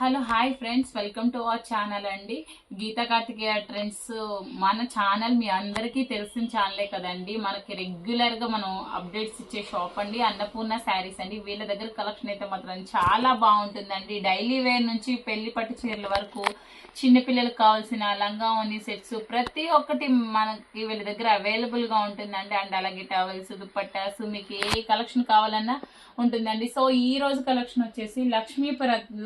Hello hi friends, welcome to our channel అండి. Gita Karthikeya trends మన channel మీ అందరికీ తెలిసిన ఛానలే కదండి. మనకి రెగ్యులర్గా మనం అప్డేట్స్ ఇచ్చే షాప్ అండి అన్నపూర్ణ శారీస్ అండి. వీళ్ళ దగ్గర కలెక్షన్ అయితే మాత్రం చాలా బాగుంటుందండి. డైలీ వేర్ నుంచి పెళ్లి పట్టు చీరల వరకు చిన్నపిల్లలకు కావాల్సిన లంగా ఓని సెట్స్ ప్రతి ఒక్కటి మనకి వీళ్ళ దగ్గర అవైలబుల్గా ఉంటుందండి. అండ్ అలాగే టవల్స్, దుప్పట్టాస్ మీకు ఏ కలెక్షన్ కావాలన్నా ఉంటుందండి. సో ఈ రోజు కలెక్షన్ వచ్చేసి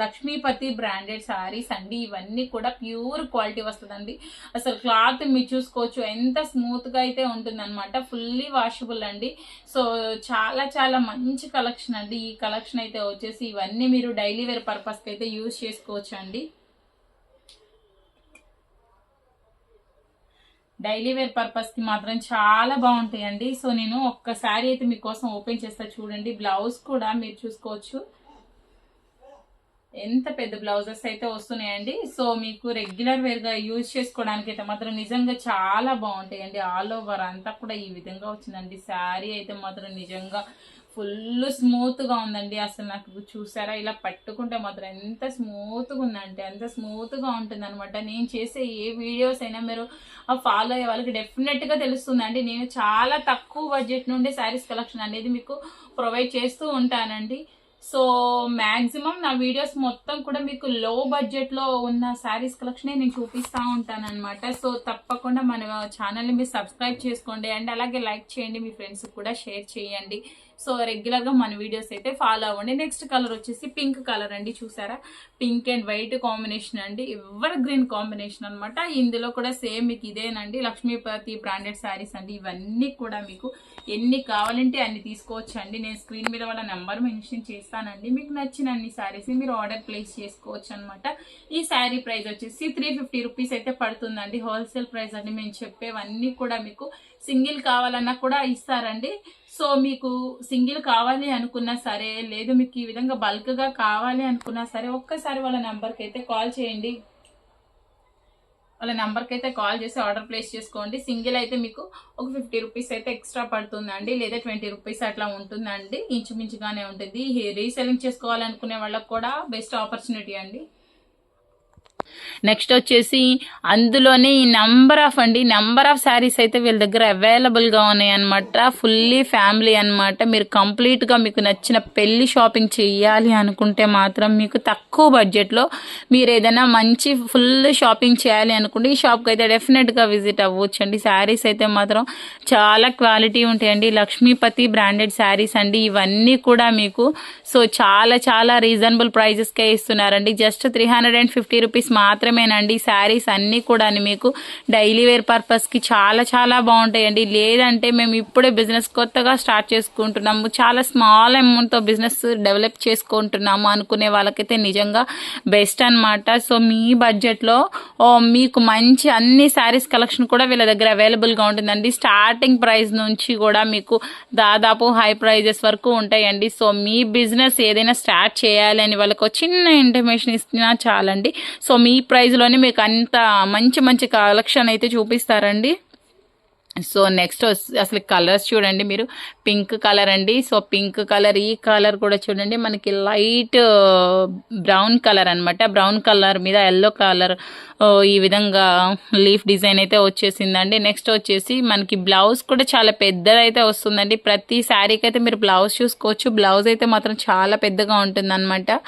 లక్ష్మీపతి బ్రాండెడ్ సారీస్ అండి. ఇవన్నీ కూడా ప్యూర్ క్వాలిటీ వస్తుందండి. అసలు క్లాత్ మీరు చూసుకోవచ్చు ఎంత స్మూత్ గా అయితే ఉంటుంది అనమాట. ఫుల్లీ వాషబుల్ అండి. సో చాలా చాలా మంచి కలెక్షన్ అండి. ఈ కలెక్షన్ అయితే వచ్చేసి ఇవన్నీ మీరు డైలీ వేర్ పర్పస్ కి అయితే యూజ్ చేసుకోవచ్చు అండి. డైలీ వేర్ పర్పస్ కి మాత్రం చాలా బాగుంటాయండి. సో నేను ఒక్కసారి అయితే మీకోసం ఓపెన్ చేస్తా చూడండి. బ్లౌజ్ కూడా మీరు చూసుకోవచ్చు ఎంత పెద్ద బ్లౌజెస్ అయితే వస్తున్నాయండి. సో మీకు రెగ్యులర్ వేర్ గా యూజ్ చేసుకోవడానికి అయితే మాత్రం నిజంగా చాలా బాగుంటాయండి. ఆల్ ఓవర్ అంతా కూడా ఈ విధంగా వచ్చిందండి. శారీ అయితే మాత్రం నిజంగా ఫుల్ స్మూత్ గా ఉందండి. అసలు నాకు చూసారా, ఇలా పట్టుకుంటే మాత్రం ఎంత స్మూత్ గా ఉందంటే అంత స్మూత్ గా ఉంటుంది అనమాట. నేను చేసే ఏ వీడియోస్ అయినా మీరు ఫాలో అయ్యే వాళ్ళకి డెఫినెట్ గా తెలుస్తుందండి. నేను చాలా తక్కువ బడ్జెట్ నుండి శారీస్ కలెక్షన్ అనేది మీకు ప్రొవైడ్ చేస్తూ ఉంటానండి. సో మాక్సిమం నా వీడియోస్ మొత్తం కూడా మీకు లో బడ్జెట్ లో ఉన్న శారీస్ కలెక్షన్ నేను చూపిస్తూ ఉంటాను అనమాట. సో తప్పకుండా మన ఛానల్ని మీరు సబ్స్క్రైబ్ చేసుకోండి అండ్ అలాగే లైక్ చేయండి, మీ ఫ్రెండ్స్ కూడా షేర్ చేయండి. సో రెగ్యులర్ గా మన వీడియోస్ అయితే ఫాలో అవ్వండి. నెక్స్ట్ కలర్ వచ్చేసి పింక్ కలర్ అండి. చూసారా, పింక్ అండ్ వైట్ కాంబినేషన్ అండి. ఎవర్ గ్రీన్ కాంబినేషన్ అనమాట. ఇందులో కూడా సేమ్ మీకు ఇదేనండి. లక్ష్మీపతి బ్రాండెడ్ శారీస్ అండి. ఇవన్నీ కూడా మీకు ఎన్ని కావాలంటే అన్ని తీసుకోవచ్చు అండి. నేను స్క్రీన్ మీద వాళ్ళ నెంబర్ మెన్షన్ చేస్తానండి. మీకు నచ్చిన అన్ని శారీస్ మీరు ఆర్డర్ ప్లేస్ చేసుకోవచ్చు అనమాట. ఈ శారీ ప్రైస్ వచ్చేసి 350 రూపీస్ అయితే పడుతుందండి. హోల్సేల్ ప్రైస్ అండి. మేము చెప్పేవన్నీ కూడా మీకు సింగిల్ కావాలన్నా కూడా ఇస్తారండి. సో మీకు సింగిల్ కావాలి అనుకున్నా సరే, లేదు మీకు ఈ విధంగా బల్క్ గా కావాలి అనుకున్నా సరే, ఒక్కసారి వాళ్ళ నెంబర్కి అయితే కాల్ చేయండి. వాళ్ళ నెంబర్కి అయితే కాల్ చేసి ఆర్డర్ ప్లేస్ చేసుకోండి. సింగిల్ అయితే మీకు ఒక 50 రూపీస్ అయితే ఎక్స్ట్రా పడుతుందండి, లేదా 20 రూపీస్ అట్లా ఉంటుందండి. ఇంచుమించుగానే ఉంటుంది. రీసెల్లింగ్ చేసుకోవాలనుకునే వాళ్ళకి కూడా బెస్ట్ ఆపర్చునిటీ అండి. నెక్స్ట్ వచ్చేసి అందులోనే ఈ నెంబర్ ఆఫ్ శారీస్ అయితే వీళ్ళ దగ్గర అవైలబుల్ గా ఉన్నాయి అనమాట. ఫుల్లీ ఫ్యామిలీ అనమాట. మీరు కంప్లీట్ గా మీకు నచ్చిన పెళ్లి షాపింగ్ చేయాలి అనుకుంటే మాత్రం మీకు తక్కువ బడ్జెట్ లో మీరు ఏదైనా మంచి ఫుల్ షాపింగ్ చేయాలి అనుకుంటే ఈ షాప్ కి అయితే డెఫినెట్ గా విజిట్ అవ్వచ్చు అండి. శారీస్ అయితే మాత్రం చాలా క్వాలిటీ ఉంటాయండి. లక్ష్మీపతి బ్రాండెడ్ శారీస్ అండి. ఇవన్నీ కూడా మీకు సో చాలా చాలా రీజనబుల్ ప్రైజెస్ కే ఇస్తున్నారండి. జస్ట్ 350 రూపీస్ మాత్రమేనండి. శారీస్ అన్నీ కూడా మీకు డైలీ వేర్ పర్పస్కి చాలా చాలా బాగుంటాయండి. లేదంటే మేము ఇప్పుడే బిజినెస్ కొత్తగా స్టార్ట్ చేసుకుంటున్నాము, చాలా స్మాల్ అమౌంట్తో బిజినెస్ డెవలప్ చేసుకుంటున్నాము అనుకునే వాళ్ళకైతే నిజంగా బెస్ట్ అనమాట. సో మీ బడ్జెట్లో మీకు మంచి అన్ని శారీస్ కలెక్షన్ కూడా వీళ్ళ దగ్గర అవైలబుల్గా ఉంటుందండి. స్టార్టింగ్ ప్రైస్ నుంచి కూడా మీకు దాదాపు హై ప్రైజెస్ వరకు ఉంటాయండి. సో మీ బిజినెస్ ఏదైనా స్టార్ట్ చేయాలి అని వాళ్ళకి చిన్న ఇంటిమేషన్ ఇస్తున్నా చాలండి. సో మీ ప్రైస్లోనే మీకు అంత మంచి మంచి కలెక్షన్ అయితే చూపిస్తారండి. సో నెక్స్ట్ అసలు కలర్స్ చూడండి మీరు. పింక్ కలర్ అండి. సో పింక్ కలర్, ఈ కలర్ కూడా చూడండి మనకి లైట్ బ్రౌన్ కలర్ అనమాట. బ్రౌన్ కలర్ మీద ఎల్లో కలర్ ఈ విధంగా లీఫ్ డిజైన్ అయితే వచ్చేసిందండి. నెక్స్ట్ వచ్చేసి మనకి బ్లౌజ్ కూడా చాలా పెద్దదైతే వస్తుందండి. ప్రతి శారీకి అయితే మీరు బ్లౌజ్ చూసుకోవచ్చు. బ్లౌజ్ అయితే మాత్రం చాలా పెద్దగా ఉంటుంది అనమాట.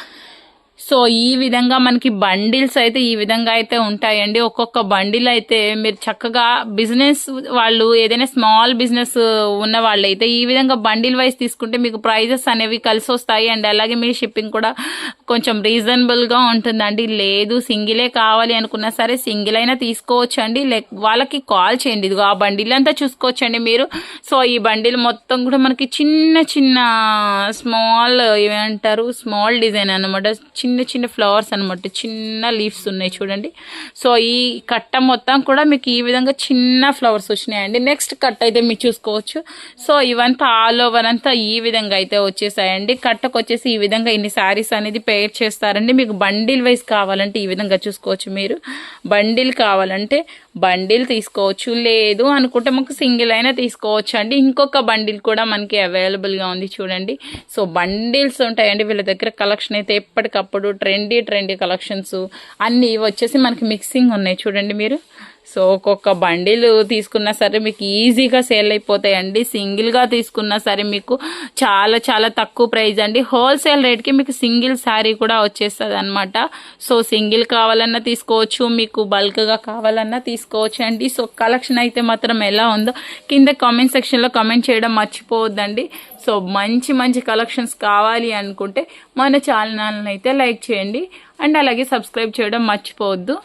సో ఈ విధంగా మనకి బండిల్స్ అయితే ఈ విధంగా అయితే ఉంటాయండి. ఒక్కొక్క బండిల్ అయితే మీరు చక్కగా బిజినెస్ వాళ్ళు ఏదైనా స్మాల్ బిజినెస్ ఉన్న వాళ్ళు అయితే ఈ విధంగా బండిల్ వైజ్ తీసుకుంటే మీకు ప్రైజెస్ అనేవి కలిసి వస్తాయి. అండ్ అలాగే మీ షిప్పింగ్ కూడా కొంచెం రీజనబుల్గా ఉంటుందండి. లేదు సింగిలే కావాలి అనుకున్నా సరే సింగిల్ అయినా తీసుకోవచ్చు అండి. వాళ్ళకి కాల్ చేయండి. ఇదిగో ఆ బండిల్ అంతా చూసుకోవచ్చండి మీరు. సో ఈ బండిల్ మొత్తం కూడా మనకి చిన్న చిన్న స్మాల్ ఏమంటారు స్మాల్ డిజైన్ అనమాట. చిన్న చిన్న ఫ్లవర్స్ అనమాట. చిన్న లీవ్స్ ఉన్నాయి చూడండి. సో ఈ కట్ట మొత్తం కూడా మీకు ఈ విధంగా చిన్న ఫ్లవర్స్ వచ్చినాయండి. నెక్స్ట్ కట్ట అయితే మీరు చూసుకోవచ్చు. సో ఇవంతా ఆల్ ఓవర్ అంతా ఈ విధంగా అయితే వచ్చేసాయండి. కట్టకు వచ్చేసి ఈ విధంగా ఇన్ని శారీస్ అనేది పేర్ చేస్తారండి. మీకు బండిల్ వైజ్ కావాలంటే ఈ విధంగా చూసుకోవచ్చు మీరు. బండిల్ కావాలంటే బండిల్ తీసుకోవచ్చు, లేదు అనుకుంటే మాకు సింగిల్ అయినా తీసుకోవచ్చు అండి. ఇంకొక బండిల్ కూడా మనకి అవైలబుల్గా ఉంది చూడండి. సో బండిల్స్ ఉంటాయండి వీళ్ళ దగ్గర. కలెక్షన్ అయితే ఎప్పటికప్పుడు ఇప్పుడు ట్రెండీ కలెక్షన్స్ అన్నీ వచ్చేసి మనకి మిక్సింగ్ ఉన్నాయి చూడండి మీరు. సో ఒక్కొక్క బండిల్ తీసుకున్నా సరే మీకు ఈజీగా సేల్ అయిపోతాయండి. సింగిల్గా తీసుకున్నా సరే మీకు చాలా తక్కువ ప్రైస్ అండి. హోల్సేల్ రేట్కి మీకు సింగిల్ శారీ కూడా వచ్చేస్తుంది అనమాట. సో సింగిల్ కావాలన్నా తీసుకోవచ్చు, మీకు బల్క్గా కావాలన్నా తీసుకోవచ్చు అండి. సో కలెక్షన్ అయితే మాత్రం ఎలా ఉందో కింద కామెంట్ సెక్షన్లో కామెంట్ చేయడం మర్చిపోవద్దండి. సో మంచి కలెక్షన్స్ కావాలి అనుకుంటే మన ఛానల్ని అయితే లైక్ చేయండి అండ్ అలాగే సబ్స్క్రైబ్ చేయడం మర్చిపోవద్దు.